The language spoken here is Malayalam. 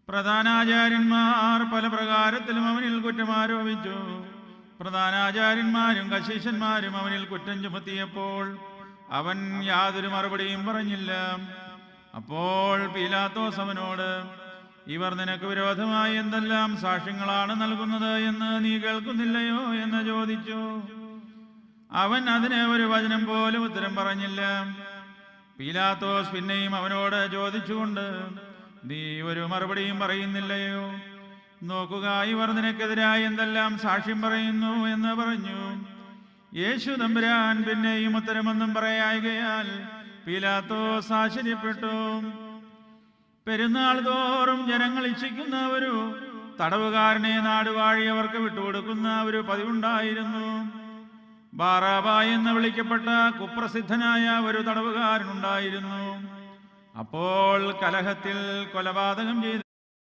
പ്രധാനാചാര്യന്മാർ പല പ്രകാരത്തിലും അവനിൽ കുറ്റം ആരോപിച്ചു. പ്രധാനാചാര്യന്മാരും കശീശന്മാരും അവനിൽ കുറ്റം ചുമത്തിയപ്പോൾ അവൻ യാതൊരു മറുപടിയും പറഞ്ഞില്ല. അപ്പോൾ പീലാത്തോസ് അവനോട്, ഇവർ നിനക്ക് വിരോധമായി എന്തെല്ലാം സാക്ഷ്യങ്ങളാണ് നൽകുന്നത് എന്ന് നീ കേൾക്കുന്നില്ലയോ എന്ന് ചോദിച്ചു. അവൻ അതിന് ഒരു വചനം പോലും ഉത്തരം പറഞ്ഞില്ല. പീലാത്തോസ് പിന്നെയും അവനോട് ചോദിച്ചുകൊണ്ട്, നീ ഒരു മറുപടിയും പറയുന്നില്ലയോ? നോക്കുക, ഇവർ നിനക്കെതിരായി എന്തെല്ലാം സാക്ഷ്യം പറയുന്നു എന്ന് പറഞ്ഞു. യേശു തമ്പുരാൻ പിന്നെയും ഉത്തരമൊന്നും പറയായകയാൽ പീലാത്തോസ് ആശ്ചര്യപ്പെട്ടു. പെരുന്നാൾ തോറും ജനങ്ങൾ ഇച്ഛിക്കുന്ന ഒരു തടവുകാരനെ നാടുവാഴി അവർക്ക് വിട്ടുകൊടുക്കുന്ന ഒരു പതിവുണ്ടായിരുന്നു. ബാറാബ എന്ന് വിളിക്കപ്പെട്ട കുപ്രസിദ്ധനായ ഒരു തടവുകാരനുണ്ടായിരുന്നു. അപ്പോൾ കലഹത്തിൽ കൊലപാതകം ചെയ്തു